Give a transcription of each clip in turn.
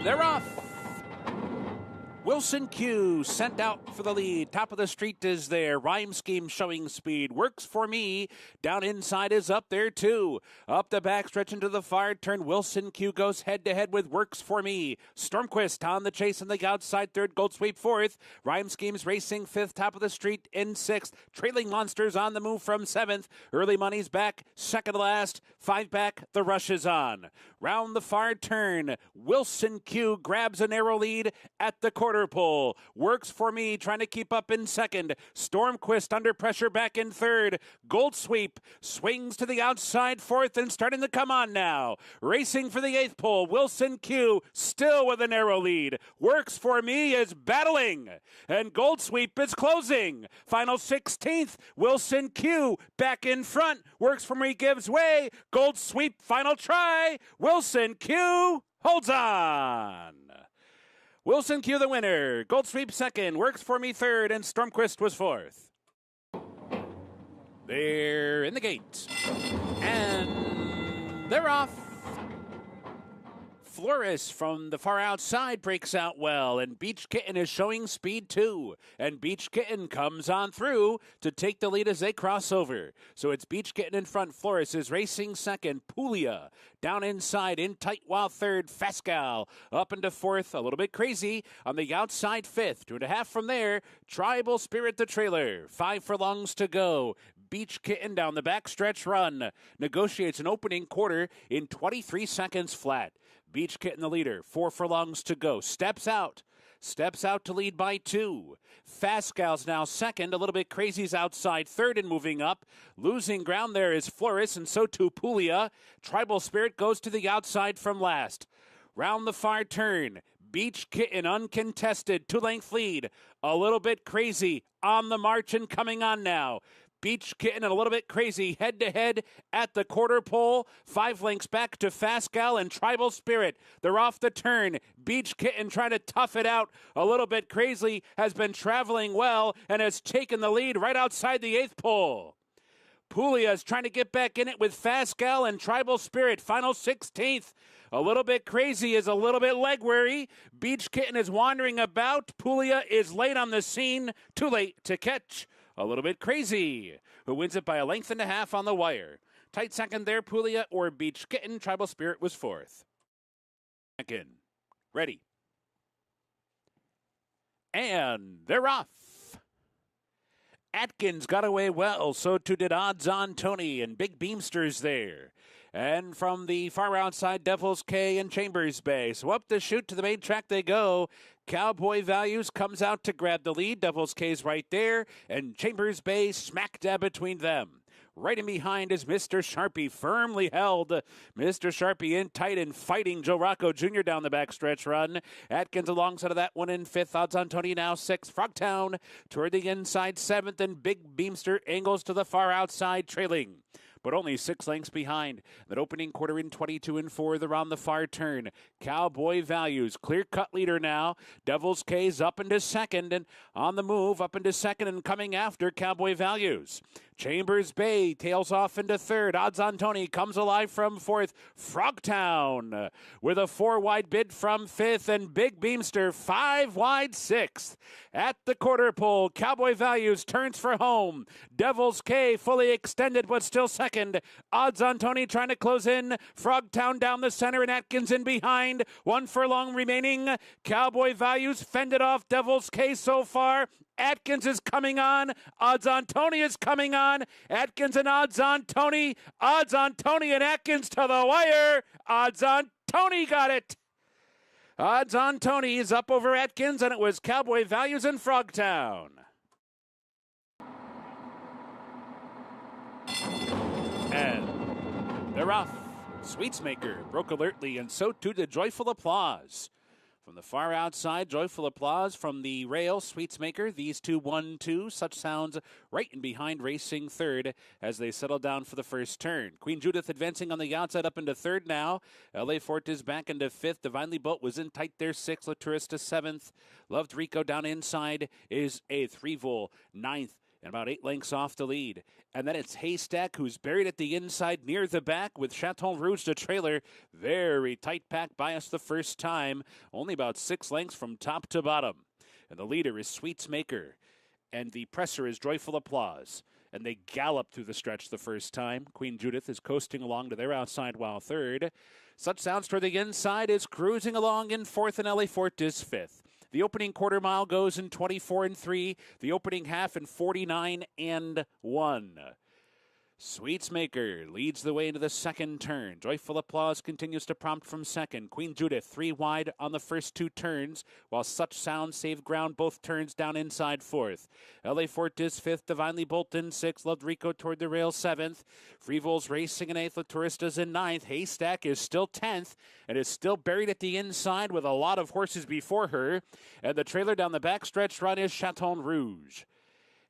they're off. Wilson Q sent out for the lead. Top of the street is there. Rhyme Scheme showing speed. Works for me. Down inside is up there too. Up the backstretch into the far turn. Wilson Q goes head to head with Works for me. Stormquist on the chase on the outside third. Gold Sweep fourth. Rhyme Scheme's racing fifth. Top of the street in sixth. Trailing Monsters on the move from seventh. Early Money's back. Second to last. Five back. The rush is on. Round the far turn. Wilson Q grabs a narrow lead at the quarter pole. Works for me, trying to keep up in second. Stormquist under pressure back in third. Gold Sweep swings to the outside fourth and starting to come on now. Racing for the eighth pole. Wilson Q still with a narrow lead. Works for me is battling. And Gold Sweep is closing. Final 16th. Wilson Q back in front. Works for me gives way. Gold Sweep final try. Wilson Q holds on. Wilson Q the winner. Gold Sweep second. Works for me third. And Stormquist was fourth. They're in the gate. And they're off. Flores from the far outside breaks out well, and Beach Kitten is showing speed too. And Beach Kitten comes on through to take the lead as they cross over. So it's Beach Kitten in front. Flores is racing second. Puglia down inside in tight while third. Fascal up into fourth. A little bit crazy on the outside fifth. 2.5 from there. Tribal Spirit the trailer. 5 furlongs to go. Beach Kitten down the backstretch run. Negotiates an opening quarter in 23 seconds flat. Beach Kitten the leader. 4 furlongs to go. Steps out to lead by 2. Fascal's now second. A little bit crazy's outside third and moving up. Losing ground there is Flores, and so too Puglia. Tribal Spirit goes to the outside from last. Round the far turn. Beach Kitten uncontested. 2-length lead. A little bit crazy on the march and coming on now. Beach Kitten and a little bit crazy head-to-head at the quarter pole. 5 lengths back to Fascal and Tribal Spirit. They're off the turn. Beach Kitten trying to tough it out a little bit crazy. Has been traveling well and has taken the lead right outside the 8th pole. Puglia is trying to get back in it with Fascal and Tribal Spirit. Final 16th. A little bit crazy is a little bit leg weary. Beach Kitten is wandering about. Puglia is late on the scene. Too late to catch. A little bit crazy, who wins it by 1.5 lengths on the wire. Tight second there, Puglia or Beach Kitten. Tribal Spirit was fourth. Second. Ready. And they're off. Atkins got away well, so too did Odds on Tony, and Big Beamster's there. And from the far outside, Devil's K and Chambers Bay. So up the chute to the main track they go. Cowboy Values comes out to grab the lead. Devil's K's right there, and Chambers Bay smack dab between them. Right in behind is Mr. Sharpie, firmly held. Mr. Sharpie in tight and fighting Joe Rocco Jr. down the backstretch run. Atkins alongside of that one in 5th. Odds on Tony now 6th. Frogtown toward the inside 7th, and Big Beamster angles to the far outside trailing, but only 6 lengths behind. That opening quarter in 22 and 4. They're on the far turn. Cowboy Values, clear-cut leader now. Devil's K's up into second and on the move, up into second and coming after Cowboy Values. Chambers Bay tails off into third. Odds on Tony comes alive from fourth. Frogtown with a 4-wide bid from fifth, and Big Beamster 5-wide sixth. At the quarter pole, Cowboy Values turns for home. Devil's K fully extended but still second. Odds on Tony trying to close in. Frogtown down the center and Atkins in behind. 1 furlong remaining. Cowboy Values fended off Devil's K so far. Atkins is coming on. Odds on Tony is coming on. Atkins and Odds on Tony. Odds on Tony and Atkins to the wire. Odds on Tony got it. Odds on Tony is up over Atkins, and it was Cowboy Values in Frogtown. And they're off. Sweetsmaker broke alertly, and so too did Joyful Applause. From the far outside, Joyful Applause from the rail, Sweetsmaker. These two 1-2. Such sounds right in behind racing third as they settle down for the first turn. Queen Judith advancing on the outside up into third now. L.A. Fort is back into fifth. Divinely Bolt was in tight there, 6th. Laturista 7th. Loved Rico down inside is 8th. Revol 9th. and about 8 lengths off the lead. And then it's Haystack, who's buried at the inside near the back with Chateau Rouge, the trailer. Very tight pack by us the first time, only about 6 lengths from top to bottom. And the leader is Sweetsmaker, and the presser is Joyful Applause. And they gallop through the stretch the first time. Queen Judith is coasting along to their outside while third. Such Sounds toward the inside is cruising along in fourth, and LA Fort is fifth. The opening quarter mile goes in 24 and 3. The opening half in 49 and 1. Sweetsmaker leads the way into the second turn. Joyful Applause continues to prompt from second. Queen Judith 3 wide on the first 2 turns, while Such Sound saved ground both turns down inside fourth. LA Fort is fifth. Divinely Bolton 6th. Loved Rico toward the rail 7th. Freevol's racing in 8th. La Tourista's in 9th. Haystack is still 10th and is still buried at the inside with a lot of horses before her. And the trailer down the backstretch run is Chateau Rouge.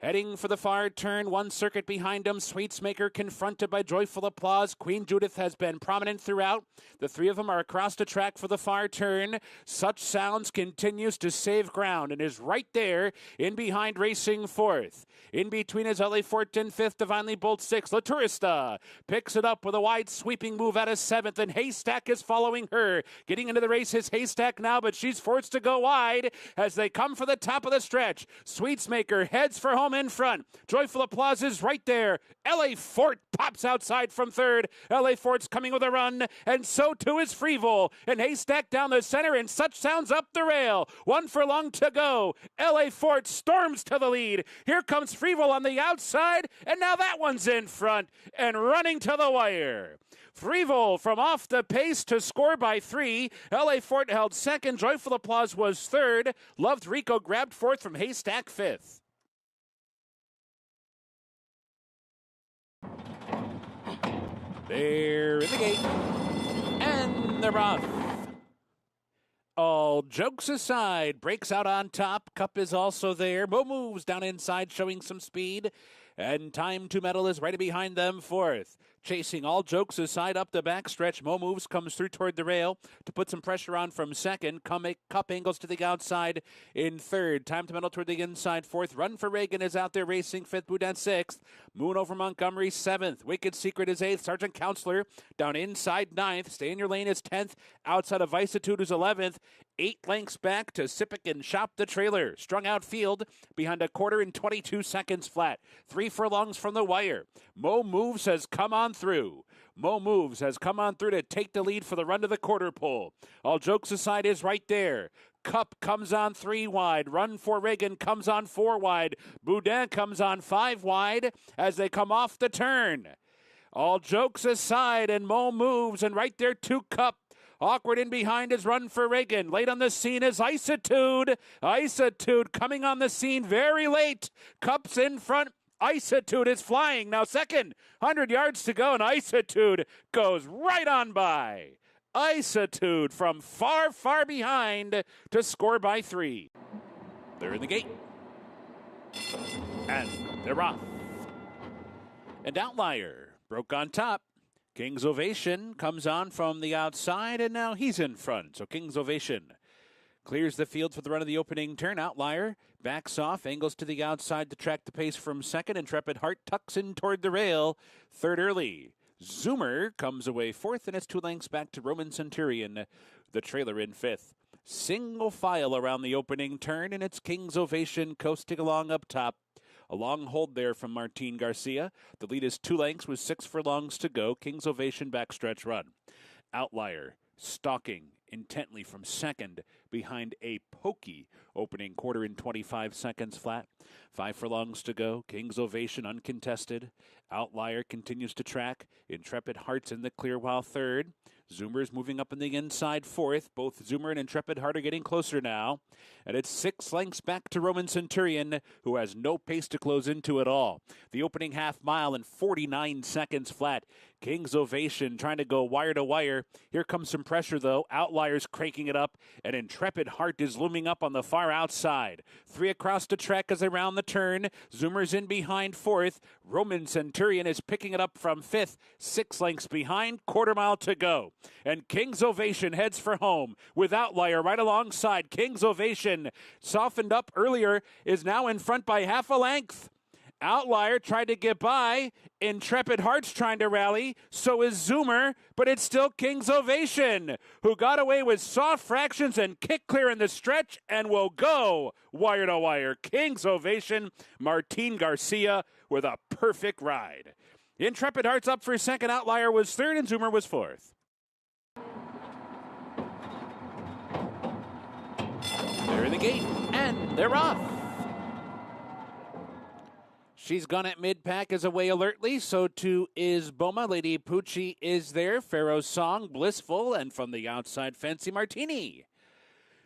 Heading for the far turn, 1 circuit behind him, Sweetsmaker confronted by Joyful Applause. Queen Judith has been prominent throughout. The 3 of them are across the track for the far turn. Such Sounds continues to save ground and is right there in behind racing fourth. In between is LA Fort in fifth, Divinely Bolt 6th. La Tourista picks it up with a wide sweeping move out of 7th, and Haystack is following her. Getting into the race is Haystack now, but she's forced to go wide as they come for the top of the stretch. Sweetsmaker heads for home in front. Joyful Applause is right there. LA Fort pops outside from third. LA Fort's coming with a run, and so too is Freevol. And Haystack down the center, and Such Sounds up the rail. 1 furlong to go. LA Fort storms to the lead. Here comes Freevol on the outside, and now that one's in front and running to the wire. Freevol from off the pace to score by 3. LA Fort held second. Joyful Applause was third. Loved Rico grabbed fourth from Haystack fifth. They're in the gate, and they're off. All jokes aside, breaks out on top. Cup is also there. Mo moves down inside, showing some speed. And Time to Medal is right behind them fourth. Chasing all jokes aside up the backstretch. Mo Moves comes through toward the rail to put some pressure on from second. Cup angles to the outside in third. Time to Medal toward the inside fourth. Run for Reagan is out there racing fifth. Boudin sixth. Moon over Montgomery seventh. Wicked Secret is eighth. Sergeant Counselor down inside ninth. Stay in Your Lane is 10th. Outside of Vicitude is 11th. 8 lengths back to Sippick and Shop the trailer. Strung out field behind a quarter in 22 seconds flat. 3 furlongs from the wire. Mo Moves has come on through. Mo Moves has come on through to take the lead for the run to the quarter pole. All jokes aside is right there. Cup comes on 3 wide. Run for Reagan comes on 4 wide. Boudin comes on 5 wide as they come off the turn. All jokes aside, and Mo Moves, and right there to Cup. Awkward in behind is Run for Reagan. Late on the scene is Isitude. Isitude coming on the scene very late. Cup's in front. Isitude is flying. Now second, 100 yards to go, and Isitude goes right on by. Isitude from far, far behind to score by 3. They're in the gate. And they're off. And Outlier broke on top. King's Ovation comes on from the outside, and now he's in front. So King's Ovation clears the field for the run of the opening turn. Outlier backs off, angles to the outside to track the pace from second. Intrepid Heart tucks in toward the rail. Third early. Zoomer comes away fourth, and it's 2 lengths back to Roman Centurion, the trailer in fifth. Single file around the opening turn, and it's King's Ovation coasting along up top. A long hold there from Martin Garcia. The lead is 2 lengths with 6 furlongs to go. King's Ovation backstretch run. Outlier stalking intently from second behind a pokey opening quarter in 25 seconds flat. 5 furlongs to go. King's Ovation uncontested. Outlier continues to track. Intrepid Heart's in the clear while third. Zoomer's moving up in the inside fourth. Both Zoomer and Intrepid Heart are getting closer now. And it's 6 lengths back to Roman Centurion, who has no pace to close into at all. The opening half mile in 49 seconds flat. King's Ovation trying to go wire to wire. Here comes some pressure, though. Outlier's cranking it up, and Intrepid Heart is looming up on the far outside. 3 across the track as they round the turn. Zoomer's in behind fourth. Roman Centurion is picking it up from fifth. 6 lengths behind, quarter mile to go. And King's Ovation heads for home with Outlier right alongside. King's Ovation, softened up earlier, is now in front by half a length. Outlier tried to get by. Intrepid Hearts trying to rally. So is Zoomer, but it's still King's Ovation, who got away with soft fractions and kick clear in the stretch and will go wire to wire. King's Ovation, Martin Garcia with a perfect ride. Intrepid Hearts up for second. Outlier was third, and Zoomer was fourth. They're in the gate, and they're off. She's gone at mid-pack as away alertly, so too is Boma. Lady Poochie is there. Pharaoh's Song, Blissful, and from the outside, Fancy Martini.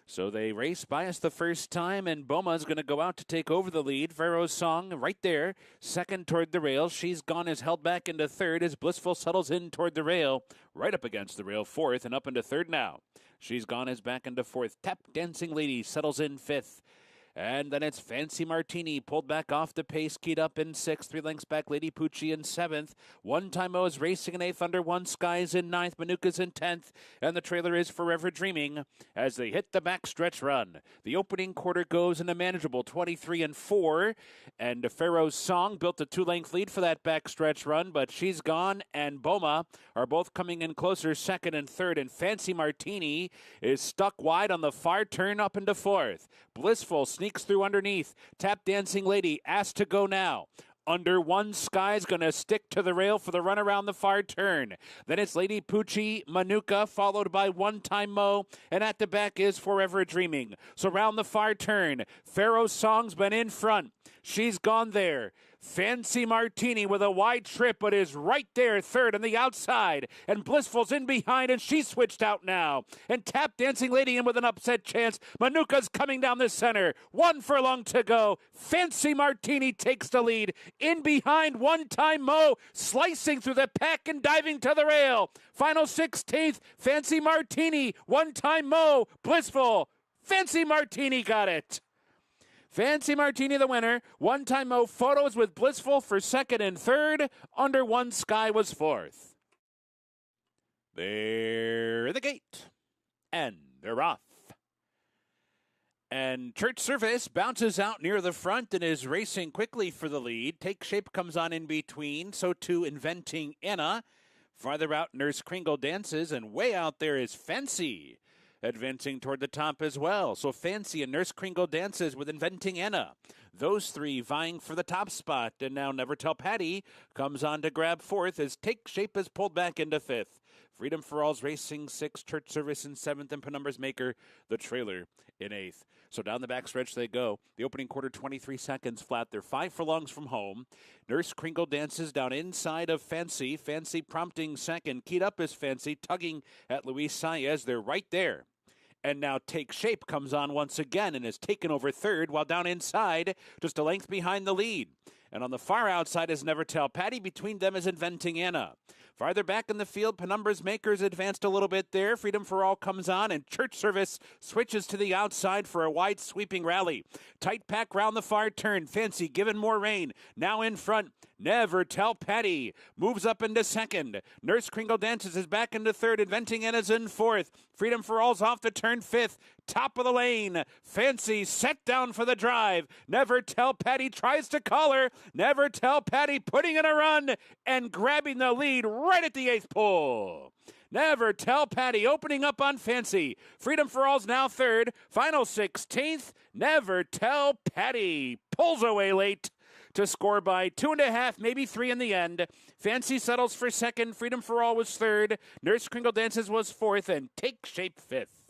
So they race by us the first time, and Boma's going to go out to take over the lead. Pharaoh's Song right there, second toward the rail. She's Gone is held back into third as Blissful settles in toward the rail, right up against the rail, fourth, and up into third now. She's Gone is back into fourth. Tap Dancing Lady settles in fifth. And then it's Fancy Martini, pulled back off the pace, keyed up in sixth, 3 lengths back, Lady Poochie in seventh. One Time O is racing in eighth, Under One Skies in ninth, Manuka's in 10th, and the trailer is Forever Dreaming as they hit the backstretch run. The opening quarter goes in a manageable 23-4, and Pharaoh's Song built a 2-length lead for that backstretch run, but She's Gone and Boma are both coming in closer, second and third, and Fancy Martini is stuck wide on the far turn up into fourth. Blissful sneaks through underneath. Tap Dancing Lady asked to go now. Under One Sky's going to stick to the rail for the run around the far turn. Then it's Lady Poochie, Manuka, followed by One Time Mo, and at the back is Forever Dreaming. So round the far turn, Pharaoh's Song's been in front. She's Gone there. Fancy Martini with a wide trip, but is right there, third on the outside. And Blissful's in behind, and she's switched out now. And Tap Dancing Lady in with an upset chance. Manuka's coming down the center. 1 furlong to go. Fancy Martini takes the lead. In behind, One Time Mo, slicing through the pack and diving to the rail. Final 16th, Fancy Martini, One Time Mo, Blissful. Fancy Martini got it. Fancy Martini the winner. One Time Mo photos with Blissful for second and third. Under One Sky was fourth. They're at the gate. And they're off. And Church Service bounces out near the front and is racing quickly for the lead. Take Shape comes on in between. So too Inventing Anna. Farther out, Nurse Kringle dances. And way out there is Fancy, advancing toward the top as well. So Fancy and Nurse Kringle dances with Inventing Anna. Those three vying for the top spot. And now Never Tell Patty comes on to grab fourth as Take Shape is pulled back into fifth. Freedom for All's racing sixth, Church Service in seventh, and Penumber's Maker, the trailer, in eighth. So down the backstretch they go. The opening quarter, 23 seconds flat. They're 5 furlongs from home. Nurse Kringle dances down inside of Fancy. Fancy prompting second. Keyed up is Fancy, tugging at Luis Saez. They're right there. And now Take Shape comes on once again and is taken over third, while down inside, just a length behind the lead. And on the far outside is Never Tell Patty. Between them is Inventing Anna. Farther back in the field, Penumber's Makers advanced a little bit there. Freedom for All comes on, and Church Service switches to the outside for a wide sweeping rally. Tight pack round the far turn. Fancy given more rain. Now in front. Never Tell Patty moves up into second. Nurse Kringle dances is back into third. Inventing Anna's in fourth. Freedom for All's off the turn fifth. Top of the lane. Fancy set down for the drive. Never Tell Patty tries to call her. Never Tell Patty putting in a run and grabbing the lead right at the eighth pole. Never Tell Patty opening up on Fancy. Freedom for All's now third. Final 16th. Never Tell Patty pulls away late to score by 2.5, maybe 3 in the end. Fancy settles for second. Freedom for All was third. Nurse Kringle dances was fourth, and Take Shape fifth.